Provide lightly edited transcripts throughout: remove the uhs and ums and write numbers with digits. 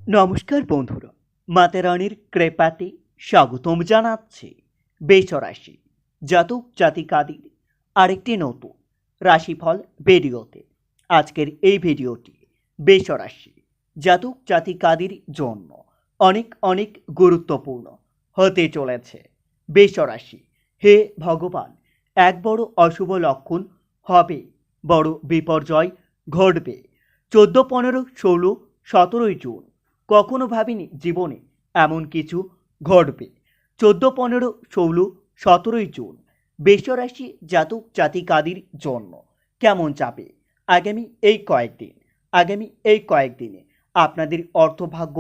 নমস্কার বন্ধুরা, মাতা রানীর কৃপাতে স্বাগতম জানাচ্ছি বেসরাশি জাতক জাতিকাদের আরেকটি নতুন রাশিফল ভিডিওতে। আজকের এই ভিডিওটি বেসরাশি জাতক জাতিকাদের জন্য অনেক অনেক গুরুত্বপূর্ণ হতে চলেছে। বেসরাশি, হে ভগবান, এক বড় অশুভ লক্ষণ হবে, বড় বিপর্যয় ঘটবে। 14, 15, 16, 17 জুন কখনো ভাবিনি জীবনে এমন কিছু ঘটবে। 14, 15, 16, 17 জুন বৃষরাশি জাতক জাতিকাদের জন্য কেমন যাবে আগামী এই কয়েকদিনে আপনাদের অর্থভাগ্য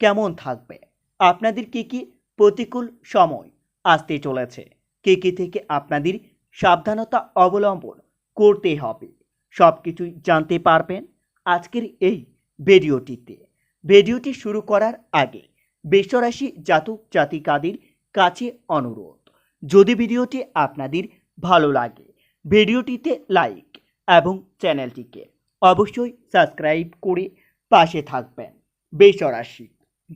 কেমন থাকবে, আপনাদের কি প্রতিকূল সময় আসতে চলেছে, কি থেকে আপনাদের সাবধানতা অবলম্বন করতে হবে, সব কিছুই জানতে পারবেন আজকের এই ভিডিওটিতে। ভিডিওটি শুরু করার আগে বৃষরাশি জাতক জাতিকাদের কাছে অনুরোধ, যদি ভিডিওটি আপনাদের ভালো লাগে ভিডিওটিতে লাইক এবং চ্যানেলটিকে অবশ্যই সাবস্ক্রাইব করে পাশে থাকবেন। বৃষরাশি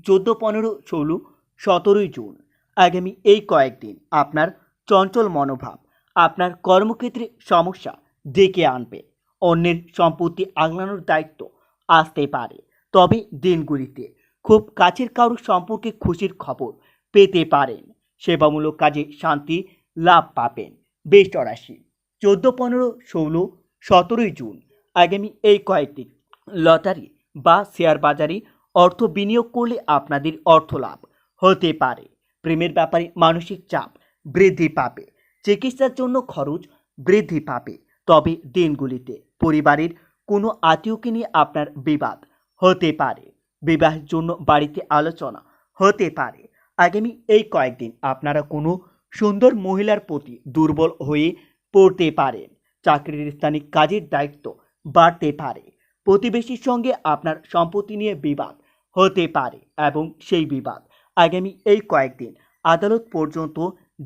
14, 15, 16, 17 জুন আগামী এই কয়েকদিন আপনার চঞ্চল মনোভাব আপনার কর্মক্ষেত্রে সমস্যা ডেকে আনবে। অন্যের সম্পত্তি আগলানোর দায়িত্ব আসতে পারে, তবে দিনগুলিতে খুব কাছের কারোর সম্পর্কে খুশির খবর পেতে পারেন। সেবামূলক কাজে শান্তি লাভ পাবেন। বৃষরাশি 14, 15, 16, 17 জুন আগামী এই কয়েকদিন লটারি বা শেয়ার বাজারে অর্থ বিনিয়োগ করলে আপনাদের অর্থ লাভ হতে পারে। প্রেমের ব্যাপারে মানসিক চাপ বৃদ্ধি পাবে, চিকিৎসার জন্য খরচ বৃদ্ধি পাবে। তবে দিনগুলিতে পরিবারের কোনো আত্মীয়কে নিয়ে আপনার বিবাদ হতে পারে। বিবাহের জন্য বাড়িতে আলোচনা হতে পারে। আগামী এই কয়েকদিন আপনারা কোনো সুন্দর মহিলার প্রতি দুর্বল হয়ে পড়তে পারেন। চাকরির স্থানে কাজের দায়িত্ব বাড়তে পারে। প্রতিবেশীর সঙ্গে আপনার সম্পত্তি নিয়ে বিবাদ হতে পারে এবং সেই বিবাদ আগামী এই কয়েকদিন আদালত পর্যন্ত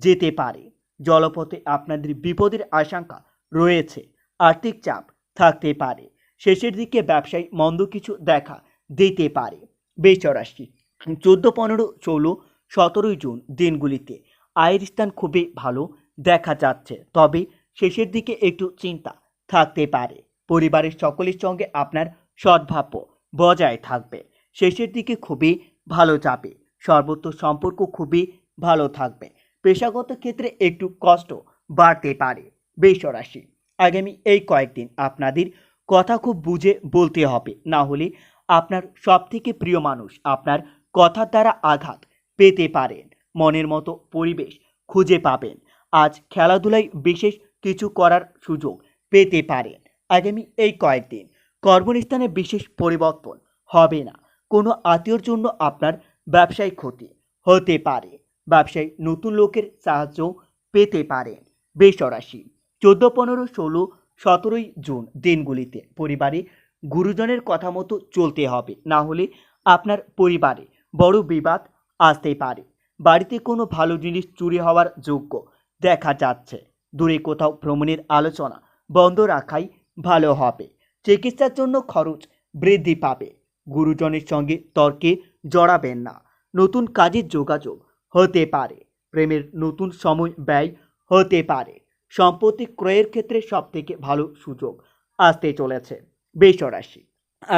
যেতে পারে। জলপথে আপনাদের বিপদের আশঙ্কা রয়েছে, আর্থিক চাপ থাকতে পারে। শেষের দিকে ব্যবসায় মন্দ কিছু দেখা দিতে পারে। বৃষরাশি 14, 15, 16, 17 জুন দিনগুলিতে আয়ের স্থান খুবই ভালো দেখা যাচ্ছে, তবে শেষের দিকে একটু চিন্তা থাকতে পারে। পরিবারের সকলের সঙ্গে আপনার সদ্ভাব্য বজায় থাকবে। শেষের দিকে খুবই ভালো যাবে। সর্বত্র সম্পর্ক খুবই ভালো থাকবে। পেশাগত ক্ষেত্রে একটু কষ্ট বাড়তে পারে। বৃষরাশি আগামী এই কয়েকদিন আপনাদের কথা খুব বুঝে বলতে হবে, না হলে আপনার সবথেকে প্রিয় মানুষ আপনার কথার দ্বারা আঘাত পেতে পারেন। মনের মতো পরিবেশ খুঁজে পাবেন। আজ খেলাধুলায় বিশেষ কিছু করার সুযোগ পেতে পারেন। আগামী এই কয়েকদিন কর্মস্থানে বিশেষ পরিবর্তন হবে না। কোনো আত্মীয়র জন্য আপনার ব্যবসায়িক ক্ষতি হতে পারে। ব্যবসায় নতুন লোকের সাহায্য পেতে পারেন। বৃষরাশি 14, 15, 16, 17 জুন দিনগুলিতে পরিবারে গুরুজনের কথা মতো চলতে হবে, না হলে আপনার পরিবারে বড় বিবাদ আসতে পারে। বাড়িতে কোনো ভালো জিনিস চুরি হওয়ার যোগ্য দেখা যাচ্ছে। দূরে কোথাও ভ্রমণের আলোচনা বন্ধ রাখাই ভালো হবে। চিকিৎসার জন্য খরচ বৃদ্ধি পাবে। গুরুজনের সঙ্গে তর্কে জড়াবেন না। নতুন কাজের যোগাযোগ হতে পারে। প্রেমের নতুন সময় ব্যয় হতে পারে। সম্পত্তি ক্রয়ের ক্ষেত্রে সবথেকে ভালো সুযোগ আসতে চলেছে। বৃষরাশি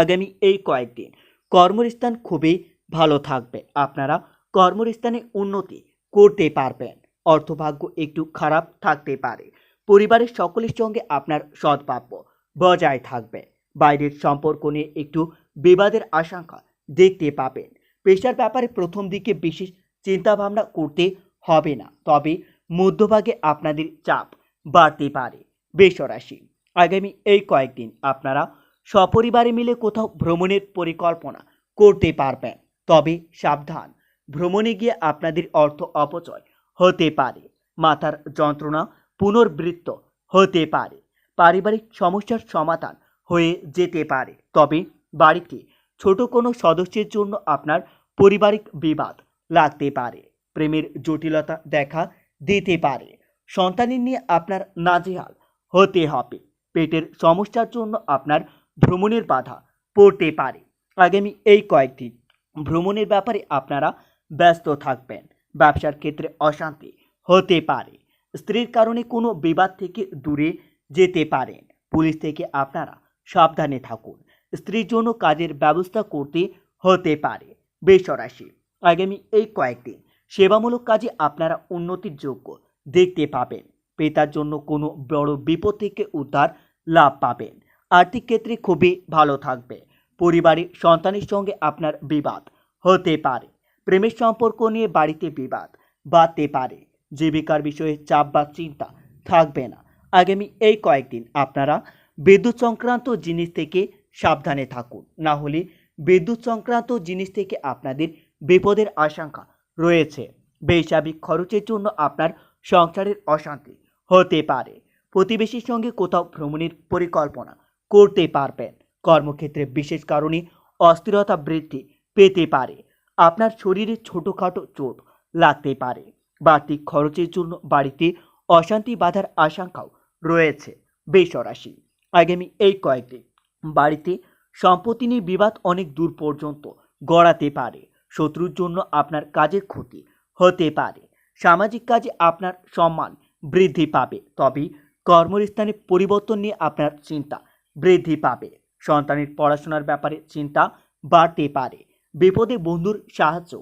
আগামী এই কয়েকদিন কর্মস্থান খুবই ভালো থাকবে। আপনারা কর্মস্থানে উন্নতি করতে পারবেন। অর্থভাগ্য একটু খারাপ থাকতে পারে। পরিবারের সকলের সঙ্গে আপনার সদ্ভাব্য বজায় থাকবে। বাইরের সম্পর্ক নিয়ে একটু বিবাদের আশঙ্কা দেখতে পাবেন। পেশার ব্যাপারে প্রথম দিকে বিশেষ চিন্তাভাবনা করতে হবে না, তবে মধ্যভাগে আপনাদের চাপ বাড়তে পারে। বৃষরাশি আগামী এই কয়েকদিন আপনারা সপরিবারে মিলে কোথাও ভ্রমণের পরিকল্পনা করতে পারবেন, তবে সাবধান। ভ্রমণে গিয়ে আপনাদের অর্থ অপচয় হতে পারে। মাথার যন্ত্রণা পুনর্বৃত্ত হতে পারে। পারিবারিক সমস্যার সমাধান হয়ে যেতে পারে, তবে বাড়িতে ছোট কোনো সদস্যের জন্য আপনার পারিবারিক বিবাদ লাগতে পারে। প্রেমের জটিলতা দেখা দিতে পারে। সন্তানের নিয়ে আপনার নাজেহাল হতে হবে। পেটের সমস্যার জন্য আপনার ভ্রমণের বাধা পড়তে পারে। আগামী এই কয়েকদিন ভ্রমণের ব্যাপারে আপনারা ব্যস্ত থাকবেন। ব্যবসার ক্ষেত্রে অশান্তি হতে পারে। স্ত্রীর কারণে কোনো বিবাদ থেকে দূরে যেতে পারেন। পুলিশ থেকে আপনারা সাবধানে থাকুন। স্ত্রীর জন্য কাজের ব্যবস্থা করতে হতে পারে। বৃষ রাশি, আগামী এই কয়েকদিন সেবামূলক কাজে আপনারা উন্নতির যোগ্য দেখতে পাবেন। পিতার জন্য কোনো বড় বিপদ থেকে উদ্ধার লাভ পাবেন। আর্থিক ক্ষেত্রে খুবই ভালো থাকবে। পরিবারের সন্তানের সঙ্গে আপনার বিবাদ হতে পারে। প্রেমের সম্পর্ক নিয়ে বাড়িতে বিবাদ বাড়তে পারে। জীবিকার বিষয়ে চাপ বা চিন্তা থাকবে না। আগামী এই কয়েকদিন আপনারা বিদ্যুৎ সংক্রান্ত জিনিস থেকে সাবধানে থাকুন, না হলে বিদ্যুৎ সংক্রান্ত জিনিস থেকে আপনাদের বিপদের আশঙ্কা রয়েছে। বেসাবিক খরচের জন্য আপনার সংসারের অশান্তি হতে পারে। প্রতিবেশীর সঙ্গে কোথাও ভ্রমণের পরিকল্পনা করতে পারবেন। কর্মক্ষেত্রে বিশেষ কারণে অস্থিরতা বৃদ্ধি পেতে পারে। আপনার শরীরে ছোটোখাটো চোট লাগতে পারে। বাড়তি খরচের জন্য বাড়িতে অশান্তি বাঁধার আশঙ্কাও রয়েছে। বৃষ রাশি, আগামী এই কয়েকদিন বাড়িতে সম্পত্তি নিয়ে বিবাদ অনেক দূর পর্যন্ত গড়াতে পারে। শত্রুর জন্য আপনার কাজের ক্ষতি হতে পারে। সামাজিক কাজে আপনার সম্মান বৃদ্ধি পাবে, তবে কর্মস্থানে পরিবর্তন নিয়ে আপনার চিন্তা বৃদ্ধি পাবে। সন্তানের পড়াশোনার ব্যাপারে চিন্তা বাড়তে পারে। বিপদে বন্ধুর সাহায্য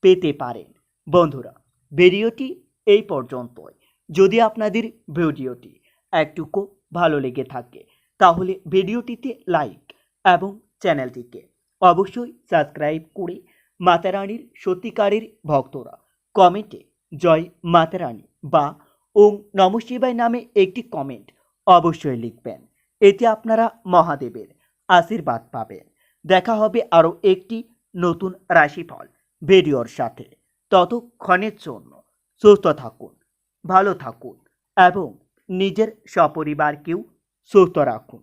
পেতে পারেন। বন্ধুরা, ভিডিওটি এই পর্যন্তই। যদি আপনাদের ভিডিওটি একটুকু ভালো লেগে থাকে তাহলে ভিডিওটিতে লাইক এবং চ্যানেলটিকে অবশ্যই সাবস্ক্রাইব করে মাতারানীর সত্যিকারের ভক্তরা কমেন্টে জয় মাতারানী বা ওম নমঃ শিবায় নামে একটি কমেন্ট অবশ্যই লিখবেন। এতে আপনারা মহাদেবের আশীর্বাদ পাবেন। দেখা হবে আরও একটি নতুন রাশিফল ভিডিওর সাথে। ততক্ষণের জন্য সুস্থ থাকুন, ভালো থাকুন এবং নিজের সপরিবারকেও সুস্থ রাখুন।